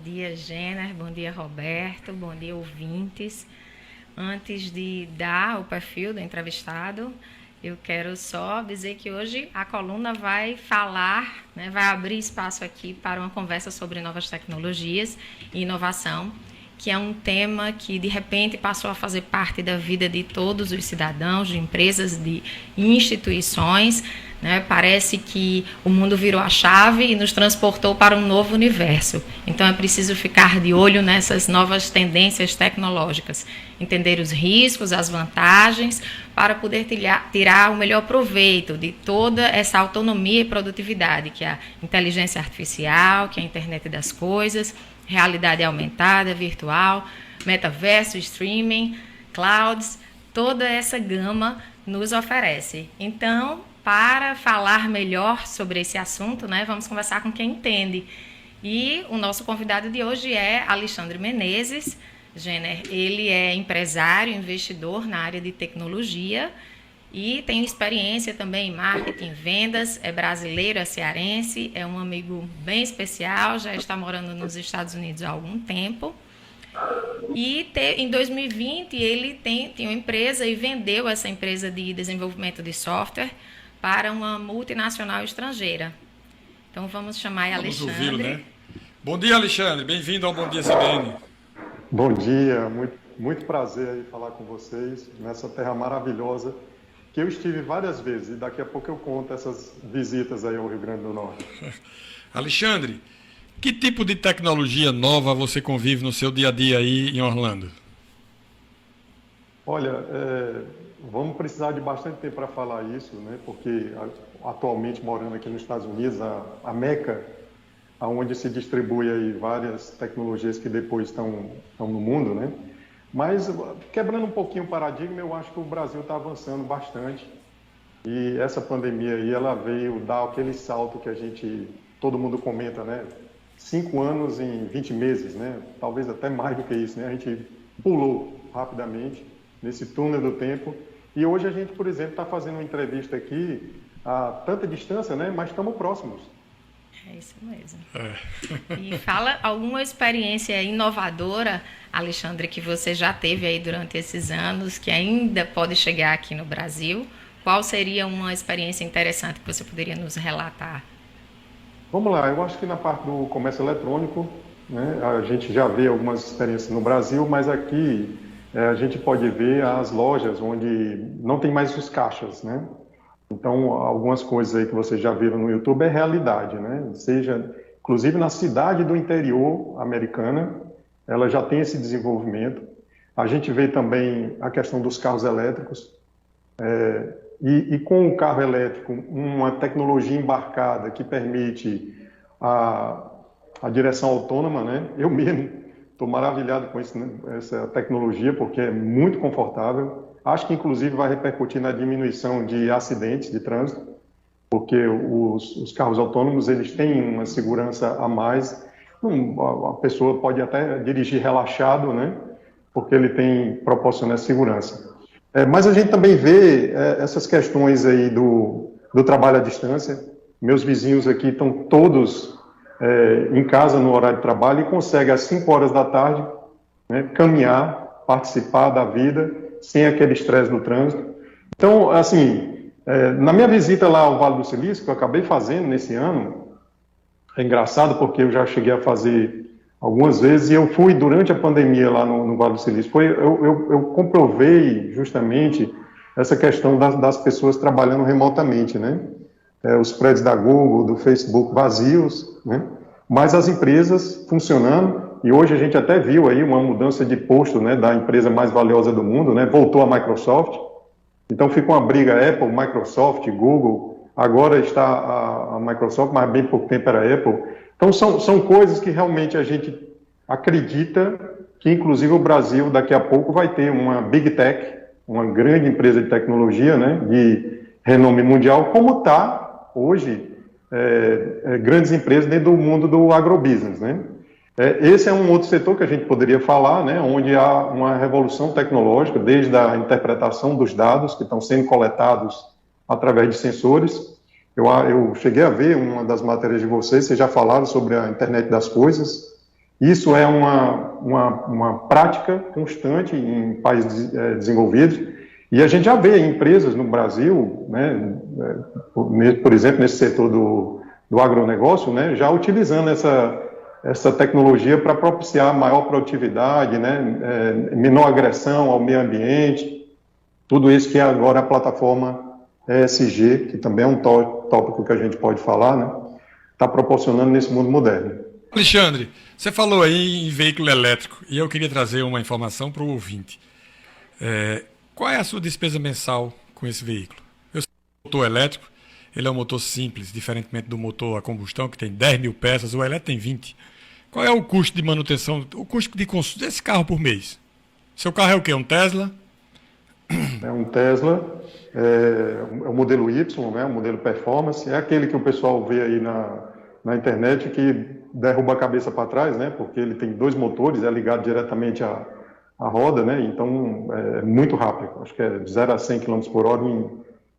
dia, Jenner. Bom dia, Roberto. Bom dia, ouvintes. Antes de dar o perfil do entrevistado, eu quero só dizer que hoje a coluna vai falar, né, vai abrir espaço aqui para uma conversa sobre novas tecnologias e inovação, que é um tema que, de repente, passou a fazer parte da vida de todos os cidadãos, de empresas, de instituições, né? Parece que o mundo virou a chave e nos transportou para um novo universo. Então, é preciso ficar de olho nessas novas tendências tecnológicas, entender os riscos, as vantagens, para poder tirar o melhor proveito de toda essa autonomia e produtividade, que é a inteligência artificial, que é a internet das coisas, realidade aumentada, virtual, metaverso, streaming, clouds, toda essa gama nos oferece. Então, para falar melhor sobre esse assunto, né, vamos conversar com quem entende. E o nosso convidado de hoje é Alexandre Menezes. Jenner, ele é empresário, investidor na área de tecnologia e tem experiência também em marketing, vendas, é brasileiro, é cearense, é um amigo bem especial, já está morando nos Estados Unidos há algum tempo. E em 2020 ele tem uma empresa e vendeu essa empresa de desenvolvimento de software para uma multinacional estrangeira. Então vamos chamar Alexandre. Vamos ouvi-lo, né? Bom dia, Alexandre. Bem-vindo ao Bom Dia CBN. Bom dia, muito prazer aí falar com vocês nessa terra maravilhosa que eu estive várias vezes e daqui a pouco eu conto essas visitas aí ao Rio Grande do Norte. Alexandre, que tipo de tecnologia nova você convive no seu dia a dia aí em Orlando? Olha, vamos precisar de bastante tempo para falar isso, né? Porque atualmente morando aqui nos Estados Unidos, a Meca, onde se distribui aí várias tecnologias que depois estão no mundo, né? Mas, quebrando um pouquinho o paradigma, eu acho que o Brasil está avançando bastante. E essa pandemia aí, ela veio dar aquele salto que todo mundo comenta, né? 5 anos em 20 meses, né? Talvez até mais do que isso, né? A gente pulou rapidamente nesse túnel do tempo. E hoje a gente, por exemplo, está fazendo uma entrevista aqui a tanta distância, né? Mas estamos próximos. É isso mesmo. E fala alguma experiência inovadora, Alexandre, que você já teve aí durante esses anos, que ainda pode chegar aqui no Brasil. Qual seria uma experiência interessante que você poderia nos relatar? Vamos lá, eu acho que na parte do comércio eletrônico, né, a gente já vê algumas experiências no Brasil, mas aqui a gente pode ver as lojas onde não tem mais os caixas, né? Então, algumas coisas aí que vocês já viram no YouTube é realidade, né? Seja, inclusive na cidade do interior americana, ela já tem esse desenvolvimento. A gente vê também a questão dos carros elétricos. E com o carro elétrico, uma tecnologia embarcada que permite a direção autônoma, né? Eu mesmo estou maravilhado com essa tecnologia, porque é muito confortável. Acho que, inclusive, vai repercutir na diminuição de acidentes de trânsito, porque os carros autônomos eles têm uma segurança a mais. A pessoa pode até dirigir relaxado, né? Porque ele proporciona segurança. Mas a gente também vê essas questões aí do trabalho à distância. Meus vizinhos aqui estão todos em casa no horário de trabalho e conseguem, às 5 horas da tarde, né, caminhar, participar da vida, sem aquele estresse no trânsito. Então, assim, na minha visita lá ao Vale do Silício, que eu acabei fazendo nesse ano, é engraçado porque eu já cheguei a fazer algumas vezes e eu fui durante a pandemia lá no Vale do Silício. Eu comprovei justamente essa questão das pessoas trabalhando remotamente, né? Os prédios da Google, do Facebook vazios, né? Mas as empresas funcionando. E hoje a gente até viu aí uma mudança de posto, né, da empresa mais valiosa do mundo, né? Voltou a Microsoft. Então fica uma briga Apple, Microsoft, Google. Agora está a Microsoft, mas bem pouco tempo era a Apple. Então são coisas que realmente a gente acredita que inclusive o Brasil daqui a pouco vai ter uma Big Tech, uma grande empresa de tecnologia, né, de renome mundial, como está hoje grandes empresas dentro do mundo do agrobusiness, né? Esse é um outro setor que a gente poderia falar, né, onde há uma revolução tecnológica, desde a interpretação dos dados que estão sendo coletados através de sensores. Eu cheguei a ver uma das matérias de vocês já falaram sobre a internet das coisas, Isso é uma prática constante em países desenvolvidos, e a gente já vê empresas no Brasil, né, por exemplo, nesse setor do agronegócio, né, já utilizando essa tecnologia para propiciar maior produtividade, né, menor agressão ao meio ambiente, tudo isso que é agora a plataforma ESG, que também é um tópico que a gente pode falar, né, está proporcionando nesse mundo moderno. Alexandre, você falou aí em veículo elétrico e eu queria trazer uma informação para o ouvinte. Qual é a sua despesa mensal com esse veículo? Eu sei que o motor elétrico, ele é um motor simples, diferentemente do motor a combustão, que tem 10 mil peças, o elétrico tem 20. Qual é o custo de manutenção, o custo de consumo desse carro por mês? Seu carro é o quê? Um Tesla? É um Tesla, é o modelo Y, né, o modelo Performance, é aquele que o pessoal vê aí na internet que derruba a cabeça para trás, né, porque ele tem 2 motores, é ligado diretamente à roda, né, então é muito rápido, acho que é de 0 a 100 km por hora em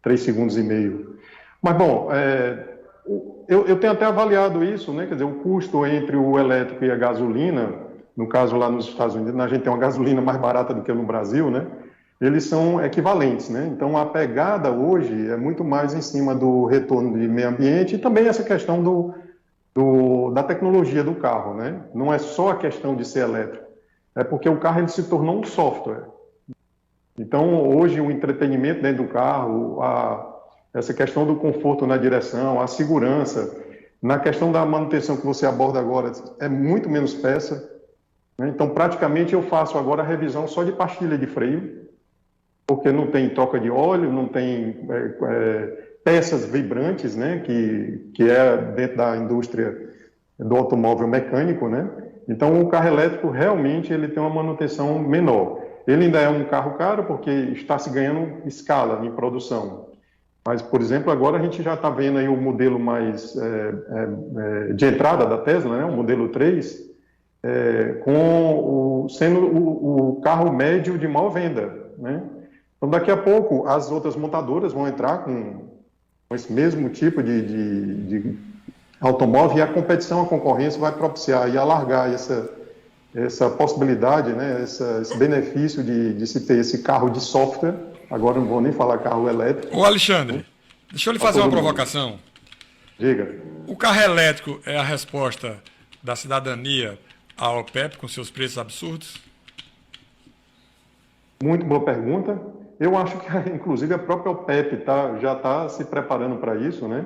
3 segundos e meio. Mas, bom, eu tenho até avaliado isso, né, quer dizer, o custo entre o elétrico e a gasolina, no caso lá nos Estados Unidos, a gente tem uma gasolina mais barata do que no Brasil, né, eles são equivalentes, né, então a pegada hoje é muito mais em cima do retorno de meio ambiente e também essa questão da tecnologia do carro, né, não é só a questão de ser elétrico, é porque o carro ele se tornou um software. Então, hoje, o entretenimento dentro do carro, essa questão do conforto na direção, a segurança, na questão da manutenção que você aborda agora, é muito menos peça, né? Então, praticamente, eu faço agora a revisão só de pastilha de freio, porque não tem troca de óleo, não tem peças vibrantes, né? que é dentro da indústria do automóvel mecânico, né? Então, o carro elétrico, realmente, ele tem uma manutenção menor. Ele ainda é um carro caro porque está se ganhando escala em produção. Mas, por exemplo, agora a gente já está vendo aí o modelo mais de entrada da Tesla, né, o modelo 3, sendo o carro médio de maior venda, né? Então, daqui a pouco, as outras montadoras vão entrar com esse mesmo tipo de automóvel e a competição, a concorrência vai propiciar e alargar essa possibilidade, né, esse benefício de se ter esse carro de software. Agora não vou nem falar carro elétrico. Ô Alexandre, deixa eu lhe fazer uma provocação. Diga. O carro elétrico é a resposta da cidadania à OPEP com seus preços absurdos? Muito boa pergunta. Eu acho que, inclusive, a própria OPEP já está se preparando para isso, né?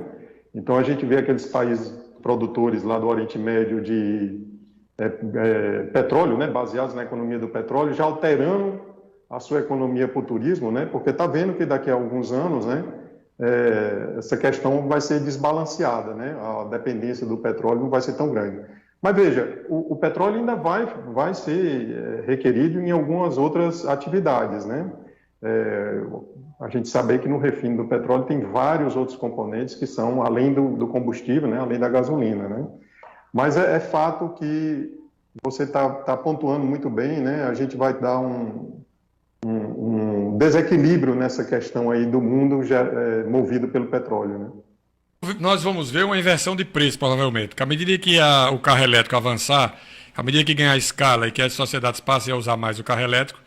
Então, a gente vê aqueles países produtores lá do Oriente Médio de petróleo, né, baseados na economia do petróleo, já alterando a sua economia para o turismo, né, porque está vendo que daqui a alguns anos, né, essa questão vai ser desbalanceada, né, a dependência do petróleo não vai ser tão grande. Mas veja, o petróleo ainda vai ser requerido em algumas outras atividades, né. A gente sabe que no refino do petróleo tem vários outros componentes que são além do combustível, né, além da gasolina, né. Mas é fato que você está pontuando muito bem, né? A gente vai dar um desequilíbrio nessa questão aí do mundo movido pelo petróleo, né? Nós vamos ver uma inversão de preço, provavelmente. À medida que o carro elétrico avançar, à medida que ganhar escala e que as sociedades passem a usar mais o carro elétrico,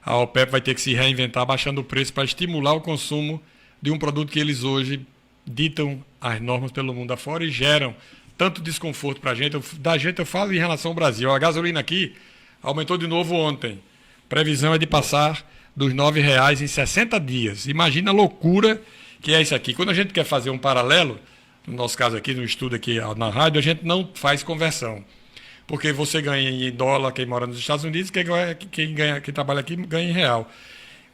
a OPEP vai ter que se reinventar baixando o preço para estimular o consumo de um produto que eles hoje ditam as normas pelo mundo afora e geram tanto desconforto para a gente. Da gente eu falo em relação ao Brasil. A gasolina aqui aumentou de novo ontem. Previsão é de passar dos R$ 9,00 em 60 dias. Imagina a loucura que é isso aqui. Quando a gente quer fazer um paralelo, no nosso caso aqui, no estudo aqui na rádio, a gente não faz conversão. Porque você ganha em dólar, quem mora nos Estados Unidos, quem trabalha aqui ganha em real.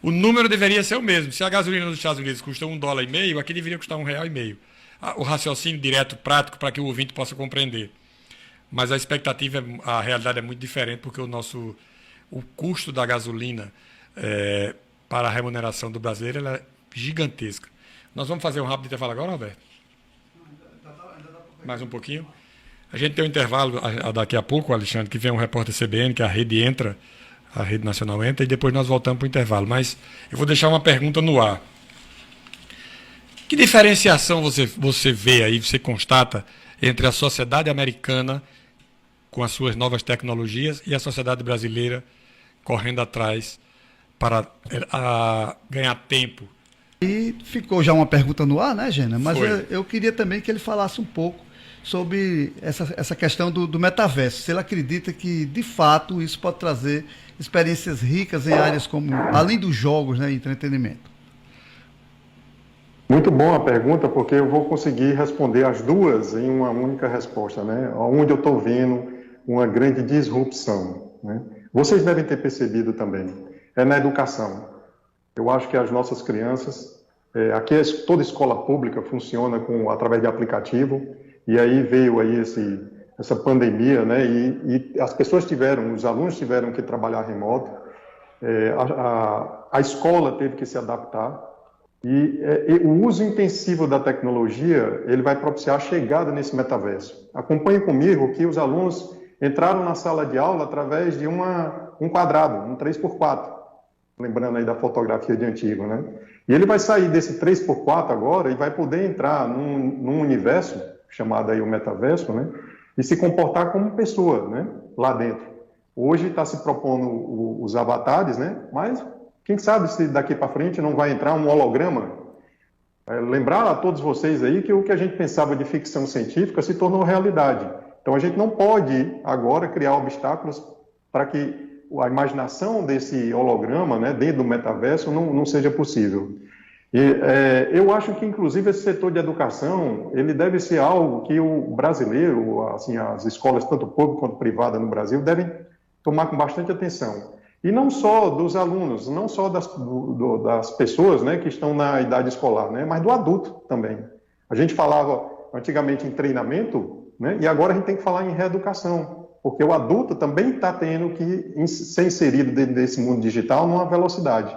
O número deveria ser o mesmo. Se a gasolina nos Estados Unidos custa $1,50, aqui deveria custar R$1,50. O raciocínio direto, prático, para que o ouvinte possa compreender. Mas a expectativa, a realidade é muito diferente, porque o custo da gasolina para a remuneração do brasileiro ela é gigantesca. Nós vamos fazer um rápido intervalo agora, Roberto? Mais um pouquinho. A gente tem um intervalo daqui a pouco, Alexandre, que vem um repórter CBN, que a rede entra, a rede nacional entra, e depois nós voltamos para o intervalo. Mas eu vou deixar uma pergunta no ar. Que diferenciação você vê aí, você constata entre a sociedade americana com as suas novas tecnologias e a sociedade brasileira correndo atrás para ganhar tempo. E ficou já uma pergunta no ar, né, Gêner? Mas Foi. eu queria também que ele falasse um pouco sobre essa questão do metaverso. Se ele acredita que, de fato, isso pode trazer experiências ricas em áreas como, além dos jogos, né, entretenimento. Muito boa a pergunta, porque eu vou conseguir responder as duas em uma única resposta, né? Onde eu estou vendo uma grande disrupção, né? Vocês devem ter percebido também, é na educação. Eu acho que as nossas crianças, aqui toda escola pública funciona através de aplicativo, e aí veio aí essa pandemia, né? E as pessoas os alunos tiveram que trabalhar remoto, a escola teve que se adaptar. E o uso intensivo da tecnologia, ele vai propiciar a chegada nesse metaverso. Acompanhe comigo que os alunos entraram na sala de aula através de um quadrado, um 3x4, lembrando aí da fotografia de antigo, né? E ele vai sair desse 3x4 agora e vai poder entrar num universo, chamado aí o metaverso, né? E se comportar como pessoa, né? Lá dentro. Hoje está se propondo os avatares, né? Mas quem sabe se daqui para frente não vai entrar um holograma? Lembrar a todos vocês aí que o que a gente pensava de ficção científica se tornou realidade. Então a gente não pode agora criar obstáculos para que a imaginação desse holograma, né, dentro do metaverso não seja possível. E eu acho que inclusive esse setor de educação, ele deve ser algo que o brasileiro, assim, as escolas tanto públicas quanto privadas no Brasil devem tomar com bastante atenção. E não só dos alunos, não só das pessoas, né, que estão na idade escolar, né, mas do adulto também. A gente falava antigamente em treinamento, né, e agora a gente tem que falar em reeducação, porque o adulto também está tendo que ser inserido dentro desse mundo digital numa velocidade.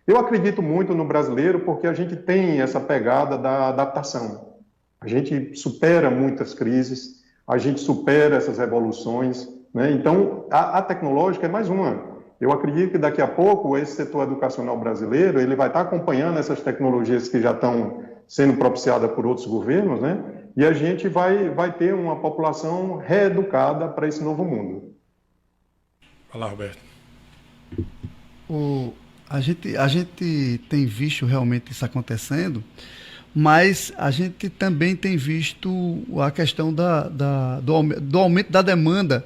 Eu acredito muito no brasileiro porque a gente tem essa pegada da adaptação. A gente supera muitas crises, a gente supera essas revoluções, né? Então, a tecnológica é mais uma. Eu acredito que daqui a pouco esse setor educacional brasileiro ele vai estar acompanhando essas tecnologias que já estão sendo propiciadas por outros governos, né? E a gente vai ter uma população reeducada para esse novo mundo. Vai lá, Roberto. A gente tem visto realmente isso acontecendo, mas a gente também tem visto a questão do aumento da demanda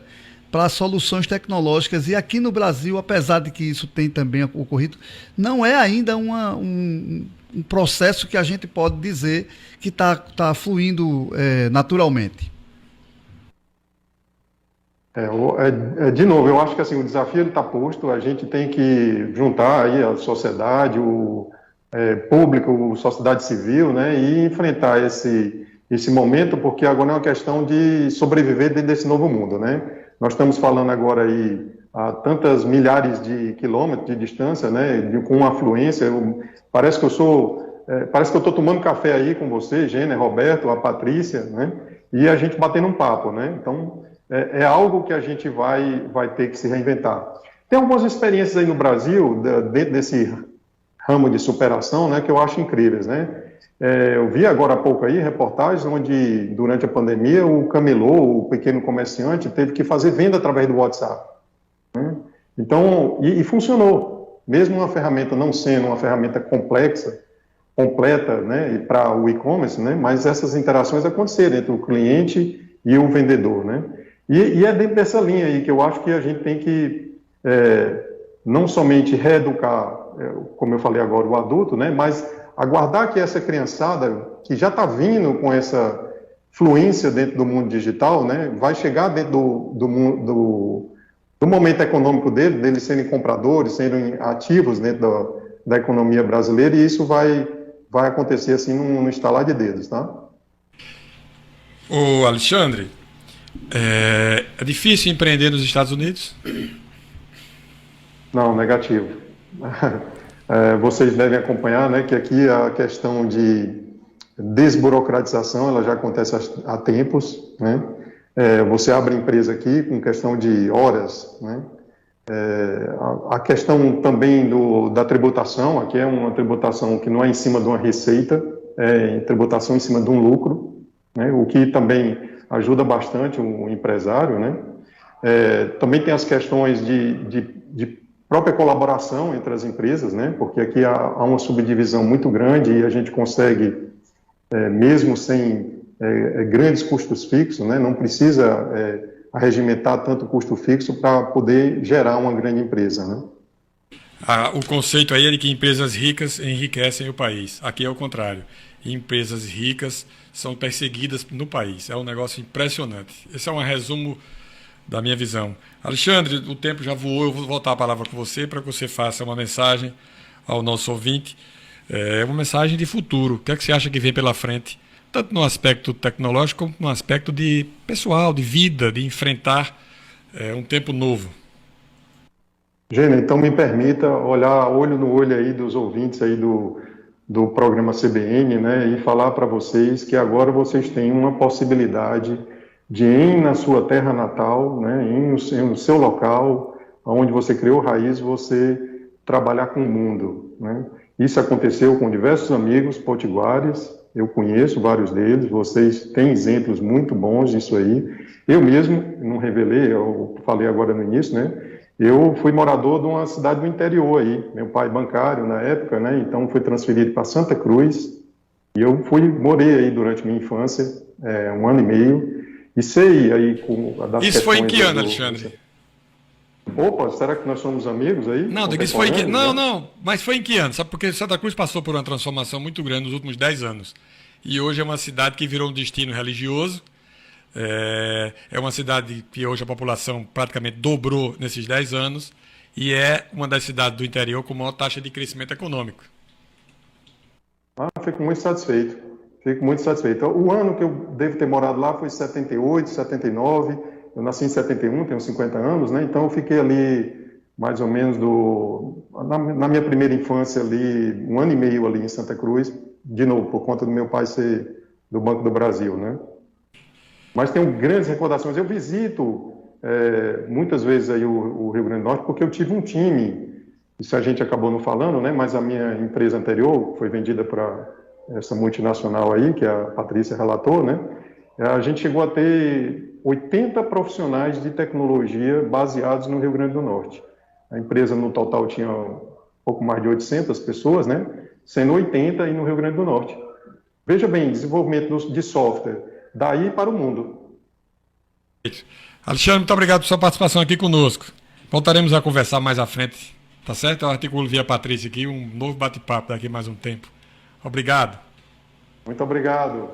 para soluções tecnológicas. E aqui no Brasil, apesar de que isso tem também ocorrido, não é ainda um processo que a gente pode dizer que está fluindo naturalmente. De novo, eu acho que assim, o desafio está posto, a gente tem que juntar aí a sociedade, o público, a sociedade civil, né, e enfrentar esse momento, porque agora é uma questão de sobreviver dentro desse novo mundo, né? Nós estamos falando agora aí a tantas milhares de quilômetros de distância, né, com uma afluência. Parece que eu estou tomando café aí com você, Gêner, Roberto, a Patrícia, né, e a gente batendo um papo, né? Então, é algo que a gente vai ter que se reinventar. Tem algumas experiências aí no Brasil, dentro desse ramo de superação, né, que eu acho incríveis, né? Eu vi agora há pouco aí reportagens onde, durante a pandemia, o camelô, o pequeno comerciante, teve que fazer venda através do WhatsApp, né? Então, e funcionou. Mesmo uma ferramenta não sendo uma ferramenta complexa, completa, né, para o e-commerce, né, mas essas interações aconteceram entre o cliente e o vendedor, né? E é dentro dessa linha aí que eu acho que a gente tem que não somente reeducar, como eu falei agora, o adulto, né, mas aguardar que essa criançada, que já está vindo com essa fluência dentro do mundo digital, né, vai chegar dentro do momento econômico deles serem compradores, serem ativos dentro da economia brasileira, e isso vai acontecer assim no estalar de dedos, tá? Ô Alexandre, é difícil empreender nos Estados Unidos? Não, negativo. Vocês devem acompanhar, né, que aqui a questão de desburocratização ela já acontece há tempos, né? Você abre empresa aqui com questão de horas, né? A questão também da tributação, aqui é uma tributação que não é em cima de uma receita, é tributação em cima de um lucro, né? O que também ajuda bastante o empresário, né? Também tem as questões de própria colaboração entre as empresas, né? Porque aqui há uma subdivisão muito grande e a gente consegue, mesmo sem grandes custos fixos, né? Não precisa arregimentar tanto custo fixo para poder gerar uma grande empresa, né? O conceito aí é de que empresas ricas enriquecem o país. Aqui é o contrário. Empresas ricas são perseguidas no país. É um negócio impressionante. Esse é um resumo da minha visão. Alexandre, o tempo já voou, eu vou voltar a palavra com você para que você faça uma mensagem ao nosso ouvinte. É uma mensagem de futuro. O que é que você acha que vem pela frente, tanto no aspecto tecnológico como no aspecto de pessoal, de vida, de enfrentar um tempo novo? Gênero, então me permita olhar olho no olho aí dos ouvintes aí do programa CBN, né, e falar para vocês que agora vocês têm uma possibilidade de ir na sua terra natal, né, ir no seu local, onde você criou raiz, você trabalhar com o mundo, né. Isso aconteceu com diversos amigos potiguares, eu conheço vários deles, vocês têm exemplos muito bons disso aí. Eu mesmo, não revelei, eu falei agora no início, né, eu fui morador de uma cidade do interior aí, meu pai bancário na época, né, então fui transferido para Santa Cruz, e eu morei aí durante minha infância, 1 ano e meio, e sei aí das Isso foi em que ano, do... Alexandre? Opa, será que nós somos amigos aí? Não, isso foi em que... Não, mas foi em que ano? Sabe, porque Santa Cruz passou por uma transformação muito grande nos últimos 10 anos, e hoje é uma cidade que virou um destino religioso. É uma cidade que hoje a população praticamente dobrou nesses 10 anos e é uma das cidades do interior com maior taxa de crescimento econômico. Fico muito satisfeito. Fico muito satisfeito. O ano que eu devo ter morado lá foi 78, 79. Eu nasci em 71, tenho 50 anos, né? Então eu fiquei ali mais ou menos na minha primeira infância ali, 1 ano e meio ali em Santa Cruz, de novo, por conta do meu pai ser do Banco do Brasil, né? Mas tenho grandes recordações. Eu visito muitas vezes aí o Rio Grande do Norte porque eu tive um time, isso a gente acabou não falando, né? Mas a minha empresa anterior foi vendida para essa multinacional aí, que a Patrícia relatou, né? A gente chegou a ter 80 profissionais de tecnologia baseados no Rio Grande do Norte. A empresa no total tinha um pouco mais de 800 pessoas, né? Sendo 80 aí no Rio Grande do Norte. Veja bem, desenvolvimento de software daí para o mundo. Alexandre, muito obrigado por sua participação aqui conosco. Voltaremos a conversar mais à frente, tá certo? Eu articulo via Patrícia aqui um novo bate-papo daqui a mais um tempo. Obrigado. Muito obrigado.